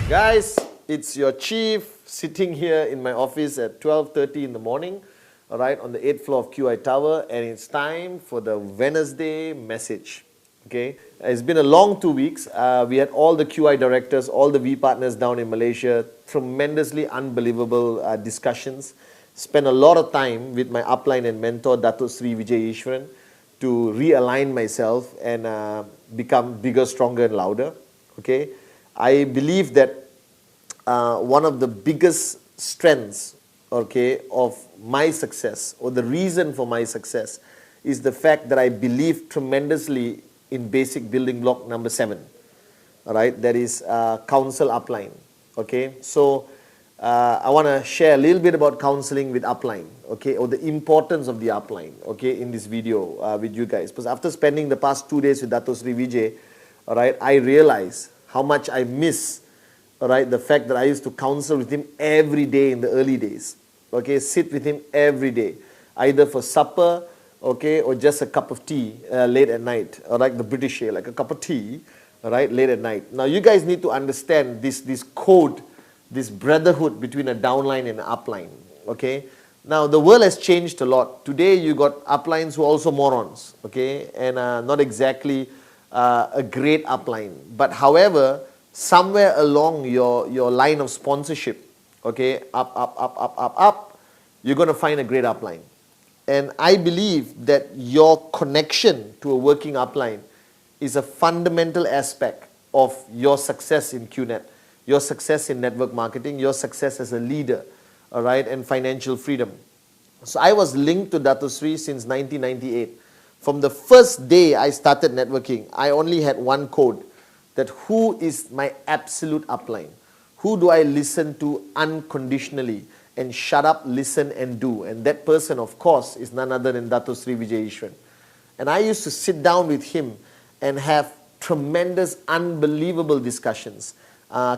Guys, it's your chief sitting here in my office at 12:30 in the morning, all right, on the 8th floor of QI Tower, and it's time for the Wednesday message. Okay, it's been a long 2 weeks. We had all the QI directors, all the V partners down in Malaysia, tremendously unbelievable discussions. Spent a lot of time with my upline and mentor, Dato Sri Vijay Ishwaran, to realign myself and become bigger, stronger, and louder. Okay, I believe that one of the biggest strengths, okay, of my success, or the reason for my success, is the fact that I believe tremendously in basic building block number 7. All right, that is counsel upline. Okay, so I want to share a little bit about counseling with upline, okay, or the importance of the upline, okay, in this video with you guys. Because after spending the past 2 days with Dato Sri Vijay, all right, I realize how much I miss, all right, the fact that I used to counsel with him every day in the early days, okay, sit with him every day, either for supper, okay, or just a cup of tea late at night, or like the British say, like a cup of tea, all right, late at night. Now you guys need to understand this code, this brotherhood between a downline and an upline, okay. Now the world has changed a lot. Today you got uplines who are also morons, okay, and not exactly a great upline. But however, somewhere along your line of sponsorship, okay, up, you're going to find a great upline. And I believe that your connection to a working upline is a fundamental aspect of your success in QNet, your success in network marketing, your success as a leader, all right, and financial freedom. So I was linked to Dato Sri since 1998. From the first day I started networking, I only had one code, that who is my absolute upline? Who do I listen to unconditionally and shut up, listen and do? And that person, of course, is none other than Dato Sri Vijay Ishwaran. And I used to sit down with him and have tremendous, unbelievable discussions,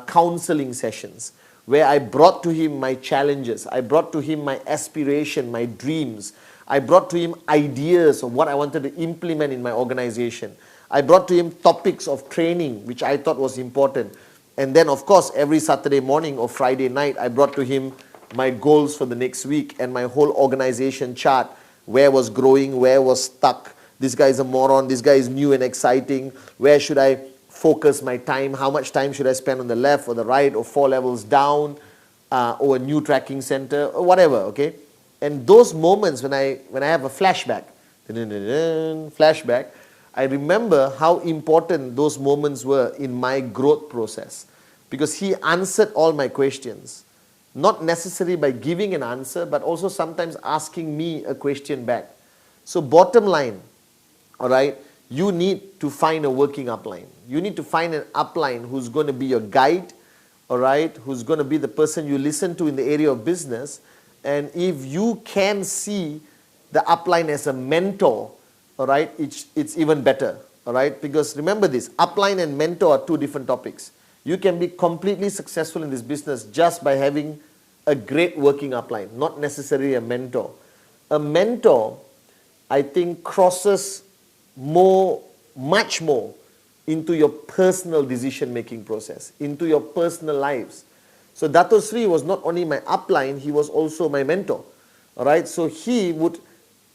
counseling sessions, where I brought to him my challenges, I brought to him my aspiration, my dreams, I brought to him ideas of what I wanted to implement in my organization. I brought to him topics of training, which I thought was important. And then, of course, every Saturday morning or Friday night, I brought to him my goals for the next week and my whole organization chart, where was growing, where was stuck. This guy is a moron, this guy is new and exciting. Where should I focus my time? How much time should I spend on the left or the right or 4 levels down or a new tracking center or whatever, okay? And those moments when I have a flashback, I remember how important those moments were in my growth process, because he answered all my questions, not necessarily by giving an answer, but also sometimes asking me a question back. So bottom line, all right, you need to find a working upline. You need to find an upline who's going to be your guide, all right, who's going to be the person you listen to in the area of business. And if you can see the upline as a mentor, all right, it's even better, all right? Because remember this, upline and mentor are two different topics. You can be completely successful in this business just by having a great working upline, not necessarily a mentor. A mentor, I think, crosses much more into your personal decision-making process, into your personal lives. So Dato Sri was not only my upline, he was also my mentor, all right? So he would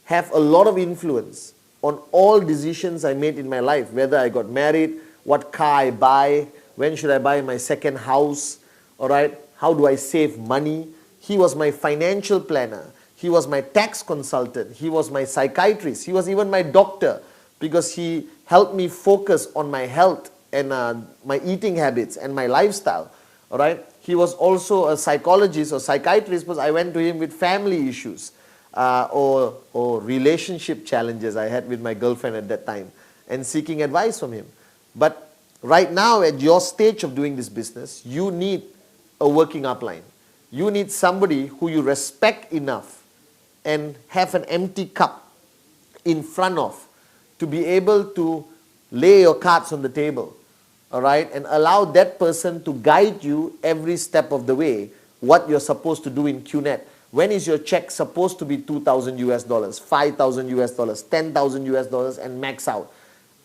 have a lot of influence on all decisions I made in my life, whether I got married, what car I buy, when should I buy my second house, all right? How do I save money? He was my financial planner. He was my tax consultant. He was my psychiatrist. He was even my doctor, because he helped me focus on my health and my eating habits and my lifestyle, all right? He was also a psychologist or psychiatrist, because I went to him with family issues or relationship challenges I had with my girlfriend at that time, and seeking advice from him. But right now, at your stage of doing this business, you need a working upline. You need somebody who you respect enough and have an empty cup in front of, to be able to lay your cards on the table, all right, and allow that person to guide you every step of the way, what you're supposed to do in QNet. When is your check supposed to be $2,000 US, $5,000 US, $10,000 US, and max out?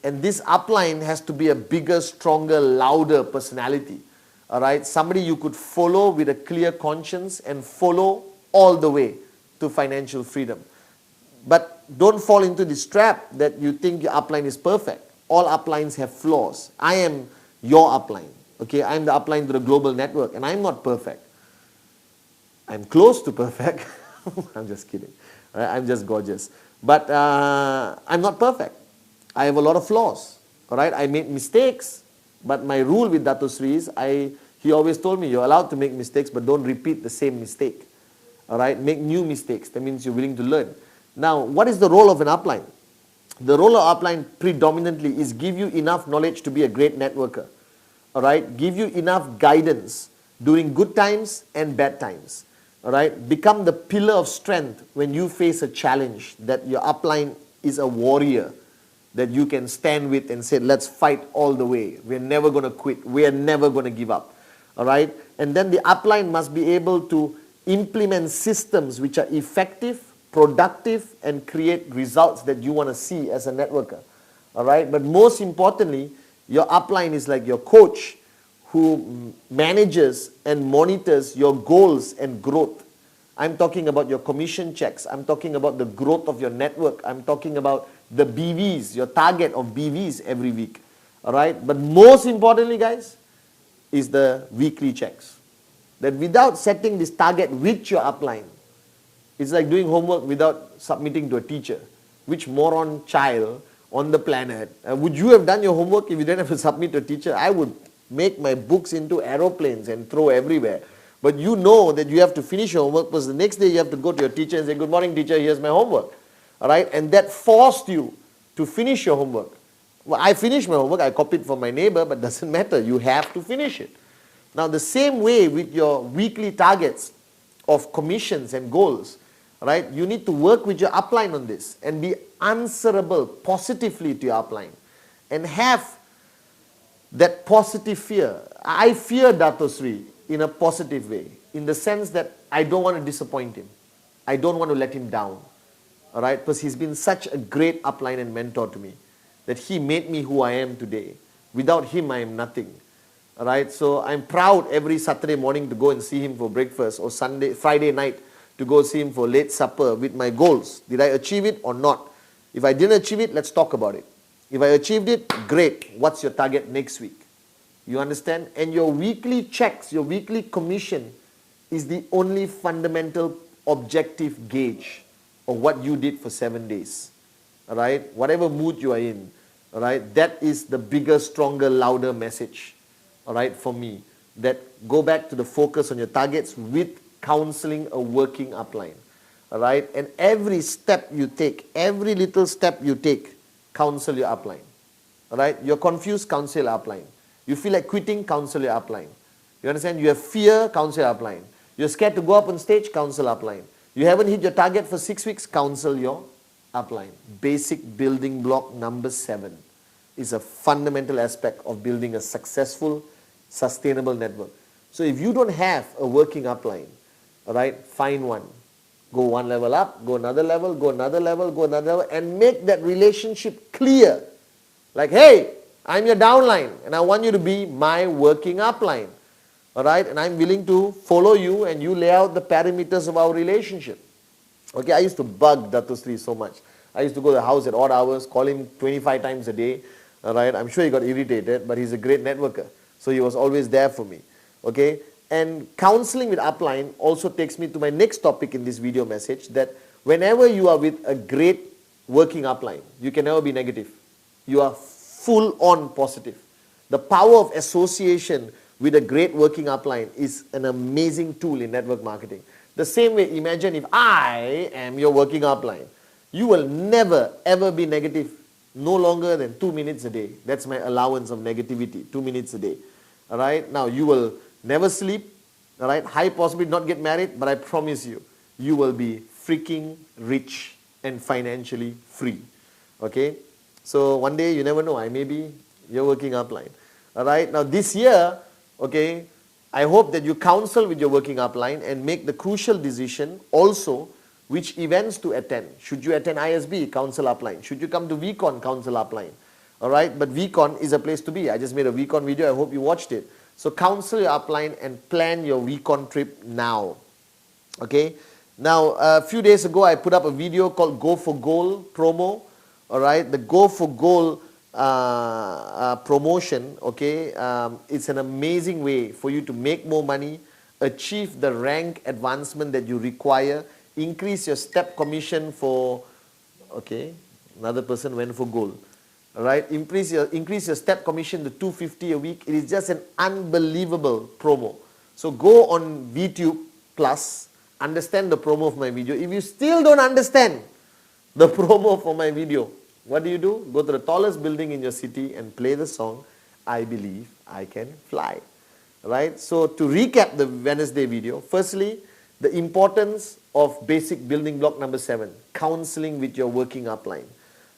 And this upline has to be a bigger, stronger, louder personality, all right, somebody you could follow with a clear conscience and follow all the way to financial freedom. But don't fall into this trap that you think your upline is perfect. All uplines have flaws. I am your upline. Okay, I'm the upline to the global network, and I'm not perfect. I'm close to perfect. I'm just kidding. Right? I'm just gorgeous. But I'm not perfect. I have a lot of flaws. All right, I made mistakes, but my rule with Dato Sri is he always told me, you're allowed to make mistakes, but don't repeat the same mistake. All right, make new mistakes. That means you're willing to learn. Now, what is the role of an upline? The role of upline predominantly is give you enough knowledge to be a great networker. All right, give you enough guidance during good times and bad times. All right, become the pillar of strength when you face a challenge, that your upline is a warrior that you can stand with and say, let's fight all the way. We're never going to quit. We're never going to give up. All right, and then the upline must be able to implement systems which are effective, productive, and create results that you want to see as a networker. All right, but most importantly, your upline is like your coach who manages and monitors your goals and growth. I'm talking about your commission checks. I'm talking about the growth of your network. I'm talking about the BVs, your target of BVs every week. All right, but most importantly, guys, is the weekly checks. That without setting this target with your upline, it's like doing homework without submitting to a teacher. Which moron child on the planet would you have done your homework if you didn't have to submit to a teacher? I would make my books into aeroplanes and throw everywhere. But you know that you have to finish your homework, because the next day you have to go to your teacher and say, good morning teacher, here's my homework. All right, and that forced you to finish your homework. Well, I finished my homework, I copied from my neighbor, but doesn't matter, you have to finish it. Now the same way with your weekly targets of commissions and goals, right? You need to work with your upline on this and be answerable positively to your upline and have that positive fear. I fear Dato Sri in a positive way, in the sense that I don't want to disappoint him. I don't want to let him down, all right? Because he's been such a great upline and mentor to me that he made me who I am today. Without him, I am nothing. All right, so I'm proud every Saturday morning to go and see him for breakfast, or Friday night to go see him for late supper with my goals. Did I achieve it or not? If I didn't achieve it, let's talk about it. If I achieved it, great. What's your target next week? You understand? And your weekly checks, your weekly commission is the only fundamental objective gauge of what you did for 7 days. All right, whatever mood you are in, all right, that is the bigger, stronger, louder message. All right, for me, that go back to the focus on your targets with counseling a working upline. All right, and every step you take, every little step you take, counsel your upline. All right, you're confused, counsel your upline. You feel like quitting, counsel your upline. You understand? You have fear, counsel your upline. You're scared to go up on stage, counsel upline. You haven't hit your target for 6 weeks, counsel your upline. Basic building block number 7 is a fundamental aspect of building a successful, sustainable network. So if you don't have a working upline, all right, find one. Go one level up, go another level, go another level, go another level, and make that relationship clear. Like, hey, I'm your downline, and I want you to be my working upline. All right, and I'm willing to follow you, and you lay out the parameters of our relationship. Okay, I used to bug Dato Sri so much. I used to go to the house at odd hours, call him 25 times a day. All right, I'm sure he got irritated, but he's a great networker. So he was always there for me. Okay, and counseling with upline also takes me to my next topic in this video message, that whenever you are with a great working upline, you can never be negative. You are full on positive. The power of association with a great working upline is an amazing tool in network marketing. The same way, imagine if I am your working upline, you will never ever be negative, no longer than 2 minutes a day. That's my allowance of negativity, 2 minutes a day. All right, now you will never sleep, all right, high possibility not get married, but I promise you, you will be freaking rich and financially free. Okay, so one day you never know, I may be your working upline. All right, now this year, okay, I hope that you counsel with your working upline and make the crucial decision also which events to attend. Should you attend ISB, counsel upline. Should you come to VCon, counsel upline. All right, but VCon is a place to be. I just made a VCon video. I hope you watched it. So counsel your upline and plan your recon trip now. Okay. Now, a few days ago, I put up a video called Go for Goal promo. All right. The Go for Goal promotion, okay, it's an amazing way for you to make more money, achieve the rank advancement that you require, increase your step commission for, okay, another person went for gold. All right, increase your step commission to 250 a week. It is just an unbelievable promo. So go on VTube Plus, understand the promo of my video. If you still don't understand the promo for my video, what do? Go to the tallest building in your city and play the song, I Believe I Can Fly. Right? So to recap the Wednesday video, firstly, the importance of basic building block number 7, counseling with your working upline.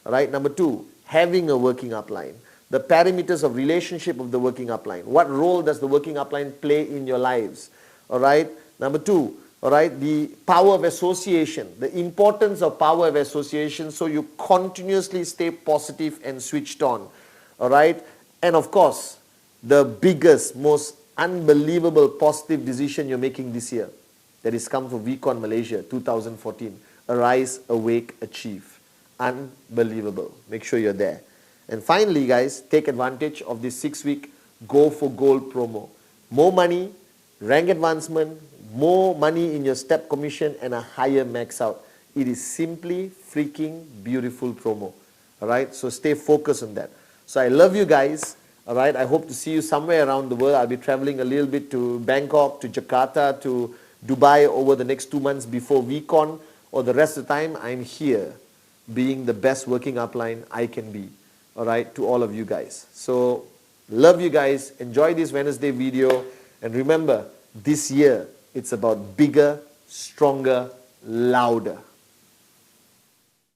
Right? Number 2, having a working upline. The parameters of relationship of the working upline. What role does the working upline play in your lives? All right? Number 2, all right, the power of association, the importance of power of association, so you continuously stay positive and switched on. All right? And of course, the biggest, most unbelievable positive decision you're making this year, that is come from VCon Malaysia 2014. Arise, Awake, Achieve. Unbelievable. Make sure you're there. And finally, guys, take advantage of this 6-week Go for Gold promo. More money, rank advancement, more money in your step commission, and a higher max out. It is simply freaking beautiful promo. All right, so stay focused on that. So I love you guys. All right, I hope to see you somewhere around the world. I'll be traveling a little bit to Bangkok, to Jakarta, to Dubai over the next 2 months before VCon, or the rest of the time I'm here being the best working upline I can be. All right, to all of you guys. So love you guys. Enjoy this Wednesday video, and remember, this year it's about bigger, stronger, louder.